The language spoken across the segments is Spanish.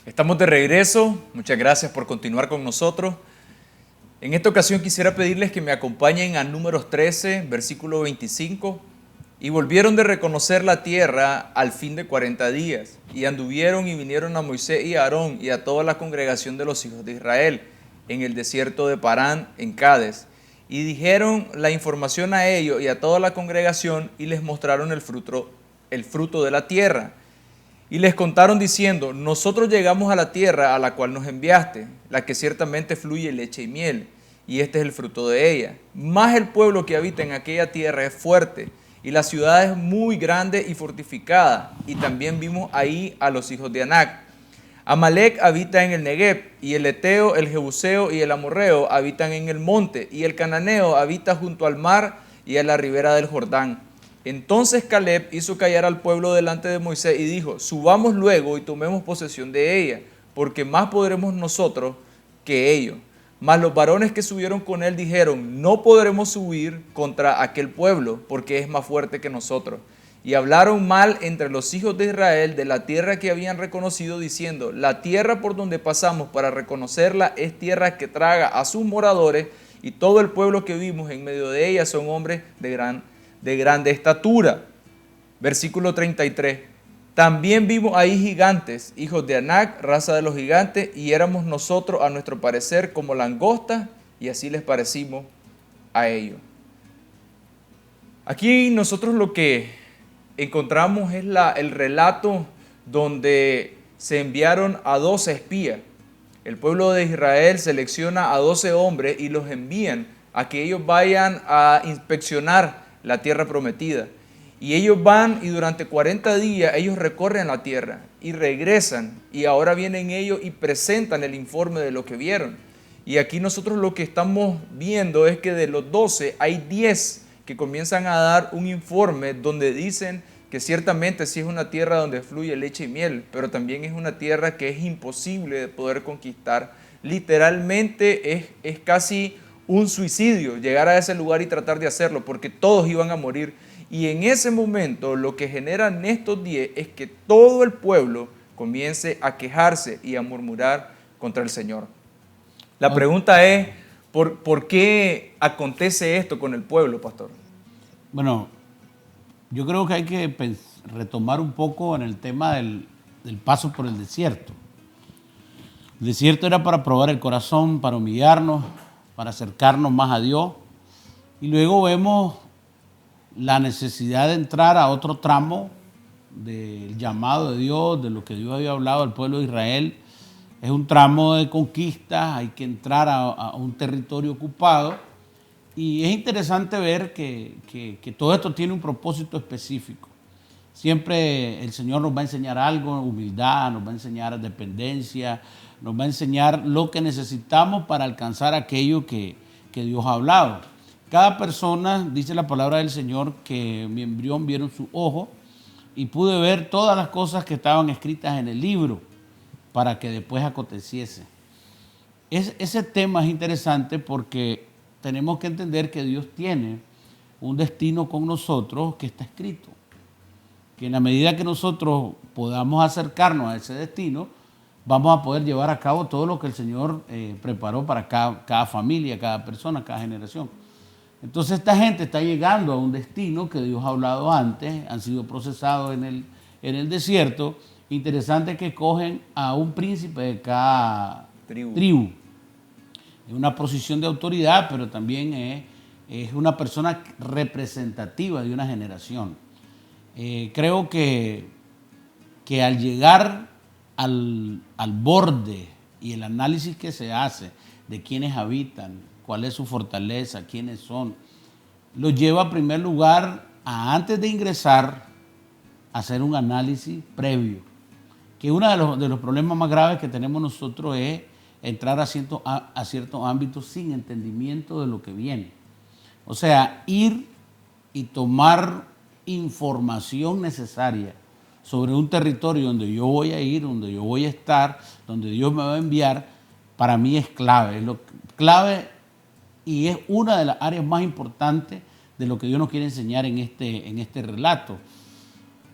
Estamos de regreso, muchas gracias por continuar con nosotros. En esta ocasión quisiera pedirles que me acompañen a Números 13, versículo 25. Y volvieron de reconocer la tierra al fin de 40 días, y anduvieron y vinieron a Moisés y a Aarón y a toda la congregación de los hijos de Israel en el desierto de Parán, en Cades. Y dijeron la información a ellos y a toda la congregación, y les mostraron el fruto de la tierra. Y les contaron diciendo: nosotros llegamos a la tierra a la cual nos enviaste, la que ciertamente fluye leche y miel, y este es el fruto de ella. Mas el pueblo que habita en aquella tierra es fuerte, y la ciudad es muy grande y fortificada, y también vimos ahí a los hijos de Anac. Amalec habita en el Negueb, y el Eteo, el Jebuseo y el Amorreo habitan en el monte, y el Cananeo habita junto al mar y a la ribera del Jordán. Entonces Caleb hizo callar al pueblo delante de Moisés y dijo: subamos luego y tomemos posesión de ella, porque más podremos nosotros que ellos. Mas los varones que subieron con él dijeron: no podremos subir contra aquel pueblo, porque es más fuerte que nosotros. Y hablaron mal entre los hijos de Israel de la tierra que habían reconocido, diciendo: la tierra por donde pasamos para reconocerla es tierra que traga a sus moradores, y todo el pueblo que vimos en medio de ella son hombres de grande estatura. Versículo 33. También vimos ahí gigantes, hijos de Anac, raza de los gigantes, y éramos nosotros a nuestro parecer como langostas, y así les parecimos a ellos. Aquí nosotros lo que encontramos es el relato donde se enviaron a 12 espías. El pueblo de Israel selecciona a 12 hombres y los envían a que ellos vayan a inspeccionar la tierra prometida. Y ellos van, y durante 40 días ellos recorren la tierra y regresan, y ahora vienen ellos y presentan el informe de lo que vieron. Y aquí nosotros lo que estamos viendo es que de los 12 hay 10 que comienzan a dar un informe donde dicen que ciertamente sí es una tierra donde fluye leche y miel, pero también es una tierra que es imposible de poder conquistar. Literalmente es casi un suicidio llegar a ese lugar y tratar de hacerlo, porque todos iban a morir. Y en ese momento lo que generan estos 10 es que todo el pueblo comience a quejarse y a murmurar contra el Señor. La pregunta es, ¿por qué acontece esto con el pueblo, pastor? Bueno, yo creo que hay que retomar un poco en el tema del paso por el desierto. El desierto era para probar el corazón, para humillarnos, para acercarnos más a Dios. Y luego vemos la necesidad de entrar a otro tramo del llamado de Dios, de lo que Dios había hablado al pueblo de Israel. Es un tramo de conquista, hay que entrar a un territorio ocupado. Y es interesante ver que todo esto tiene un propósito específico. Siempre el Señor nos va a enseñar algo, humildad, nos va a enseñar dependencia, nos va a enseñar lo que necesitamos para alcanzar aquello que Dios ha hablado. Cada persona, dice la palabra del Señor, que mi embrión vieron su ojo y pude ver todas las cosas que estaban escritas en el libro para que después aconteciese. Ese tema es interesante porque tenemos que entender que Dios tiene un destino con nosotros que está escrito. Que en la medida que nosotros podamos acercarnos a ese destino, vamos a poder llevar a cabo todo lo que el Señor preparó para cada familia, cada persona, cada generación. Entonces esta gente está llegando a un destino que Dios ha hablado antes, han sido procesados en el desierto. Interesante que cogen a un príncipe de cada tribu. Es una posición de autoridad, pero también es una persona representativa de una generación. Creo que al llegar al borde y el análisis que se hace de quiénes habitan, cuál es su fortaleza, quiénes son, lo lleva en primer lugar a, antes de ingresar, a hacer un análisis previo. Que uno de los problemas más graves que tenemos nosotros es entrar a ciertos ámbitos sin entendimiento de lo que viene. O sea, ir y tomar información necesaria sobre un territorio donde yo voy a ir, donde yo voy a estar, donde Dios me va a enviar, para mí es clave. Es clave y es una de las áreas más importantes de lo que Dios nos quiere enseñar en este relato.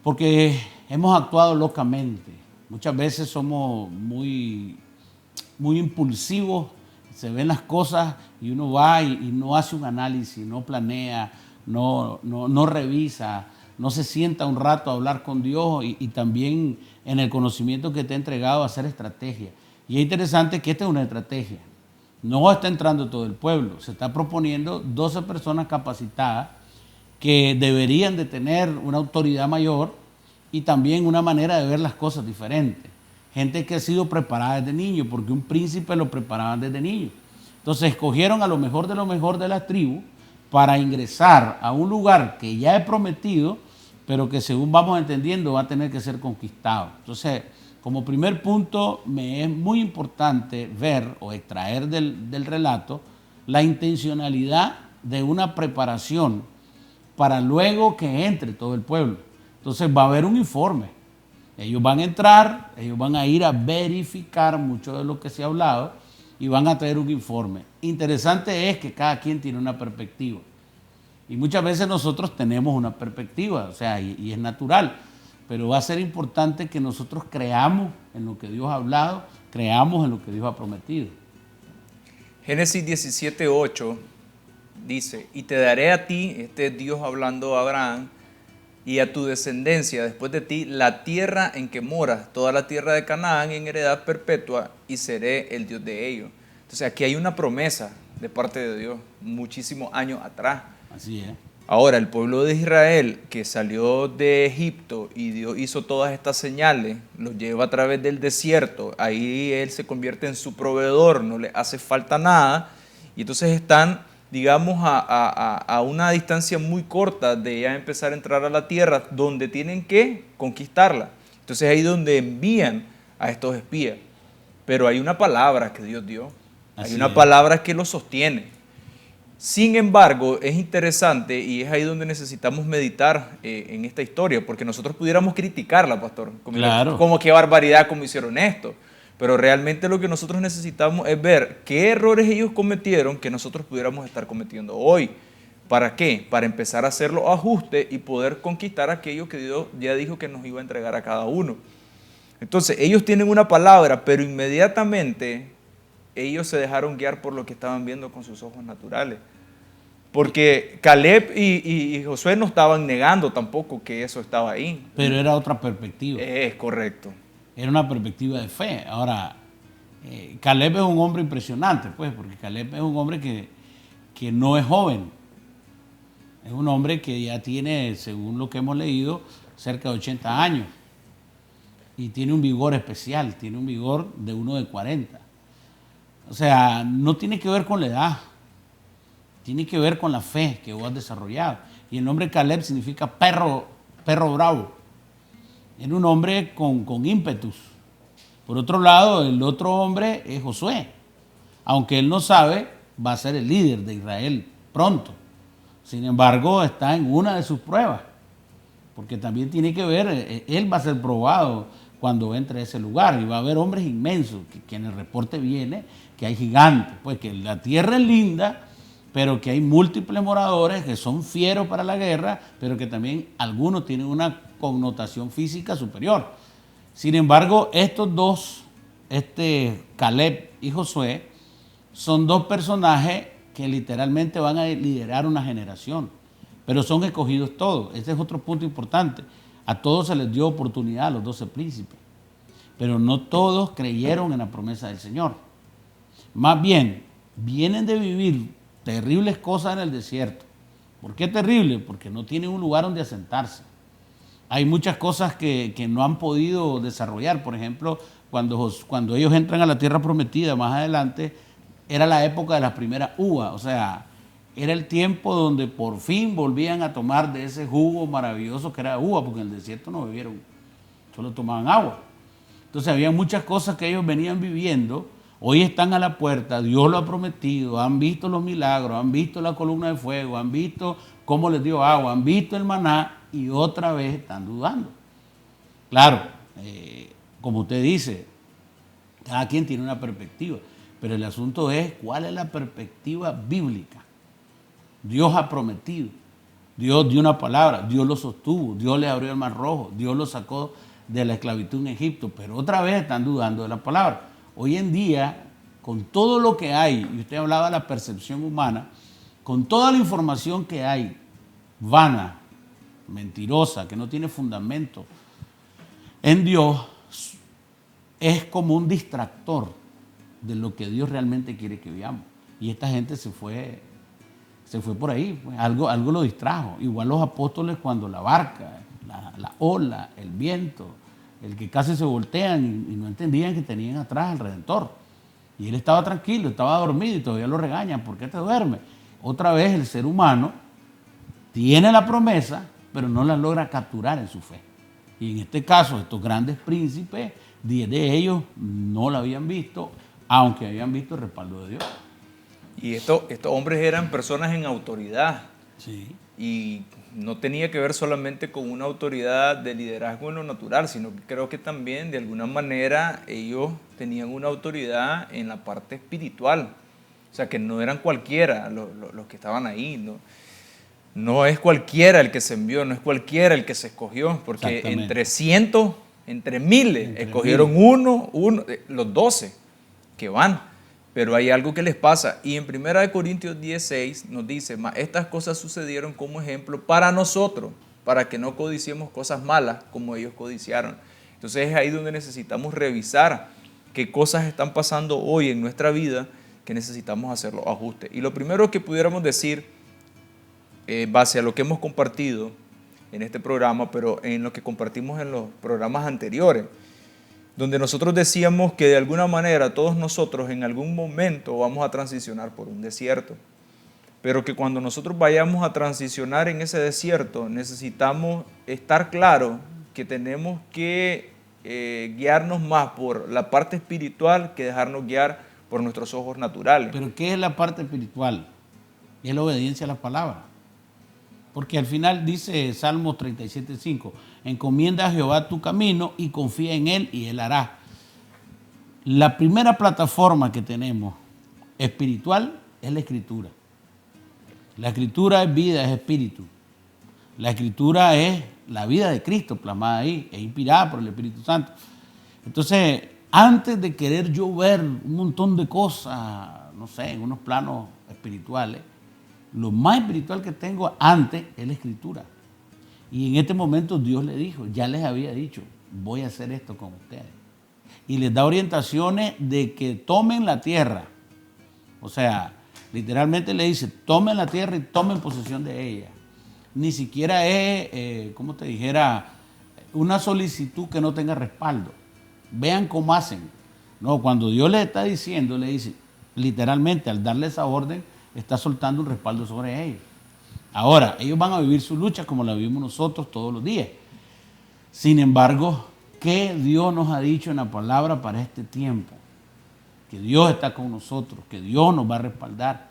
Porque hemos actuado locamente. Muchas veces somos muy impulsivos, se ven las cosas y uno va y no hace un análisis, no planea, no revisa, no se sienta un rato a hablar con Dios y también en el conocimiento que te ha entregado a hacer estrategia. Y es interesante que esta es una estrategia. No está entrando todo el pueblo, se está proponiendo 12 personas capacitadas que deberían de tener una autoridad mayor y también una manera de ver las cosas diferente. Gente que ha sido preparada desde niño, porque un príncipe lo preparaban desde niño. Entonces escogieron a lo mejor de la tribu para ingresar a un lugar que ya es prometido, pero que según vamos entendiendo va a tener que ser conquistado. Entonces, como primer punto, me es muy importante ver o extraer del relato la intencionalidad de una preparación para luego que entre todo el pueblo. Entonces va a haber un informe. Ellos van a entrar, ellos van a ir a verificar mucho de lo que se ha hablado y van a traer un informe. Interesante es que cada quien tiene una perspectiva. Y muchas veces nosotros tenemos una perspectiva, o sea, y es natural. Pero va a ser importante que nosotros creamos en lo que Dios ha hablado, creamos en lo que Dios ha prometido. Génesis 17:8 dice, y te daré a ti, este es Dios hablando a Abraham, y a tu descendencia después de ti, la tierra en que moras, toda la tierra de Canaán en heredad perpetua, y seré el Dios de ellos. Entonces aquí hay una promesa de parte de Dios, muchísimos años atrás. Así es. Ahora, el pueblo de Israel que salió de Egipto y Dios hizo todas estas señales, los lleva a través del desierto, ahí Él se convierte en su proveedor, no le hace falta nada, y entonces están, digamos, a una distancia muy corta de ya empezar a entrar a la tierra, donde tienen que conquistarla. Entonces ahí es donde envían a estos espías. Pero hay una palabra que Dios dio, hay una palabra que los sostiene. Sin embargo, es interesante y es ahí donde necesitamos meditar en esta historia, porque nosotros pudiéramos criticarla, pastor, como qué barbaridad, como hicieron esto, pero realmente lo que nosotros necesitamos es ver qué errores ellos cometieron que nosotros pudiéramos estar cometiendo hoy. ¿Para qué? Para empezar a hacer los ajustes y poder conquistar aquello que Dios ya dijo que nos iba a entregar a cada uno. Entonces, ellos tienen una palabra, pero inmediatamente ellos se dejaron guiar por lo que estaban viendo con sus ojos naturales. Porque Caleb y Josué no estaban negando tampoco que eso estaba ahí. Pero era otra perspectiva. Es correcto. Era una perspectiva de fe. Ahora, Caleb es un hombre impresionante, pues, porque Caleb es un hombre que no es joven. Es un hombre que ya tiene, según lo que hemos leído, cerca de 80 años. Y tiene un vigor especial, tiene un vigor de uno de 40. O sea, no tiene que ver con la edad, tiene que ver con la fe que vos has desarrollado. Y el nombre Caleb significa perro bravo. Era un hombre con ímpetus. Por otro lado, el otro hombre es Josué. Aunque él no sabe, va a ser el líder de Israel pronto. Sin embargo, está en una de sus pruebas. Porque también tiene que ver, él va a ser probado cuando entre a ese lugar. Y va a haber hombres inmensos, que en el reporte viene que hay gigantes. Pues que la tierra es linda, pero que hay múltiples moradores que son fieros para la guerra, pero que también algunos tienen una connotación física superior. Sin embargo, estos dos, Caleb y Josué, son dos personajes que literalmente van a liderar una generación, pero son escogidos todos. Este es otro punto importante. A todos se les dio oportunidad, a los 12 príncipes, pero no todos creyeron en la promesa del Señor. Más bien, vienen de vivir terribles cosas en el desierto. ¿Por qué terrible? Porque no tienen un lugar donde asentarse. Hay muchas cosas que no han podido desarrollar. Por ejemplo, cuando ellos entran a la tierra prometida más adelante, era la época de las primeras uvas. O sea, era el tiempo donde por fin volvían a tomar de ese jugo maravilloso que era uva, porque en el desierto no bebieron, solo tomaban agua. Entonces había muchas cosas que ellos venían viviendo. Hoy están a la puerta, Dios lo ha prometido, han visto los milagros, han visto la columna de fuego, han visto cómo les dio agua, han visto el maná y otra vez están dudando. Claro, como usted dice, cada quien tiene una perspectiva, pero el asunto es cuál es la perspectiva bíblica. Dios ha prometido. Dios dio una palabra, Dios lo sostuvo, Dios le abrió el mar rojo, Dios lo sacó de la esclavitud en Egipto, pero otra vez están dudando de la palabra. Hoy en día, con todo lo que hay, y usted hablaba de la percepción humana, con toda la información que hay, vana, mentirosa, que no tiene fundamento en Dios, es como un distractor de lo que Dios realmente quiere que veamos. Y esta gente se fue por ahí, pues, algo lo distrajo. Igual los apóstoles cuando la barca, la ola, el viento, el que casi se voltean y no entendían que tenían atrás al Redentor. Y él estaba tranquilo, estaba dormido y todavía lo regañan. ¿Por qué te duermes? Otra vez el ser humano tiene la promesa, pero no la logra capturar en su fe. Y en este caso, estos grandes príncipes, 10 de ellos no la habían visto, aunque habían visto el respaldo de Dios. Y estos hombres eran personas en autoridad. Sí. Y no tenía que ver solamente con una autoridad de liderazgo en lo natural, sino que creo que también de alguna manera ellos tenían una autoridad en la parte espiritual. O sea, que no eran cualquiera los que estaban ahí, ¿no? No es cualquiera el que se envió, no es cualquiera el que se escogió, porque entre cientos, entre miles, escogieron uno, los 12 que van. Pero hay algo que les pasa. Y en 1 Corintios 16 nos dice, estas cosas sucedieron como ejemplo para nosotros, para que no codiciemos cosas malas como ellos codiciaron. Entonces es ahí donde necesitamos revisar qué cosas están pasando hoy en nuestra vida que necesitamos hacer los ajustes. Y lo primero que pudiéramos decir, base a lo que hemos compartido en este programa, pero en lo que compartimos en los programas anteriores, donde nosotros decíamos que de alguna manera todos nosotros en algún momento vamos a transicionar por un desierto, pero que cuando nosotros vayamos a transicionar en ese desierto necesitamos estar claros que tenemos que guiarnos más por la parte espiritual que dejarnos guiar por nuestros ojos naturales. ¿Pero qué es la parte espiritual? Es la obediencia a la palabra. Porque al final dice Salmos 37:5, encomienda a Jehová tu camino y confía en Él y Él hará. La primera plataforma que tenemos espiritual es la Escritura. La Escritura es vida, es espíritu. La Escritura es la vida de Cristo plasmada ahí, es inspirada por el Espíritu Santo. Entonces, antes de querer yo ver un montón de cosas, no sé, en unos planos espirituales, lo más espiritual que tengo antes es la Escritura. Y en este momento Dios le dijo, ya les había dicho, voy a hacer esto con ustedes. Y les da orientaciones de que tomen la tierra. O sea, literalmente le dice, tomen la tierra y tomen posesión de ella. Ni siquiera es, como te dijera, una solicitud que no tenga respaldo. Vean cómo hacen. No, cuando Dios les está diciendo, le dice, literalmente al darle esa orden, está soltando un respaldo sobre ellos. Ahora, ellos van a vivir su lucha como la vivimos nosotros todos los días. Sin embargo, ¿qué Dios nos ha dicho en la palabra para este tiempo? Que Dios está con nosotros, que Dios nos va a respaldar,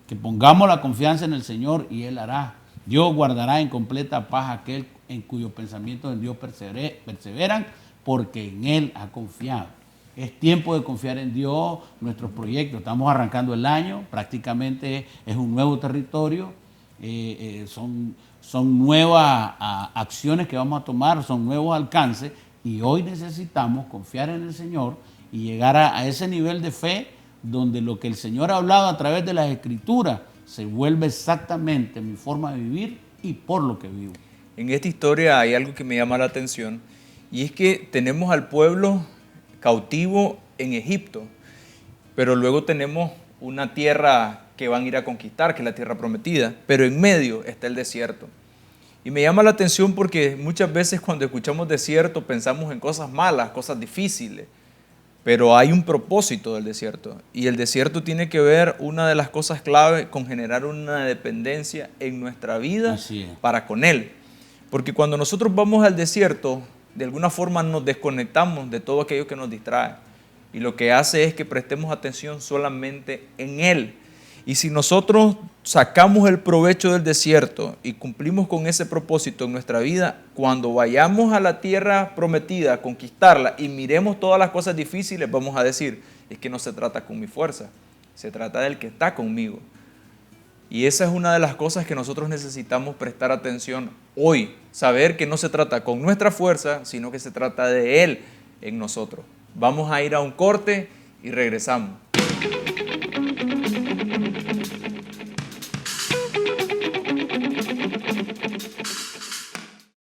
que pongamos la confianza en el Señor y Él hará. Dios guardará en completa paz a aquel en cuyos pensamientos en Dios perseveran, porque en Él ha confiado. Es tiempo de confiar en Dios, nuestros proyectos. Estamos arrancando el año, prácticamente es un nuevo territorio, son nuevas acciones que vamos a tomar, son nuevos alcances y hoy necesitamos confiar en el Señor y llegar a ese nivel de fe donde lo que el Señor ha hablado a través de las Escrituras se vuelve exactamente mi forma de vivir y por lo que vivo. En esta historia hay algo que me llama la atención y es que tenemos al pueblo cautivo en Egipto, pero luego tenemos una tierra que van a ir a conquistar, que es la tierra prometida, pero en medio está el desierto. Y me llama la atención porque muchas veces cuando escuchamos desierto pensamos en cosas malas, cosas difíciles, pero hay un propósito del desierto y el desierto tiene que ver, una de las cosas clave, con generar una dependencia en nuestra vida para con Él. Porque cuando nosotros vamos al desierto, de alguna forma nos desconectamos de todo aquello que nos distrae. Y lo que hace es que prestemos atención solamente en Él. Y si nosotros sacamos el provecho del desierto y cumplimos con ese propósito en nuestra vida, cuando vayamos a la tierra prometida a conquistarla y miremos todas las cosas difíciles, vamos a decir, es que no se trata con mi fuerza, se trata del que está conmigo. Y esa es una de las cosas que nosotros necesitamos prestar atención hoy. Saber que no se trata con nuestra fuerza, sino que se trata de Él en nosotros. Vamos a ir a un corte y regresamos.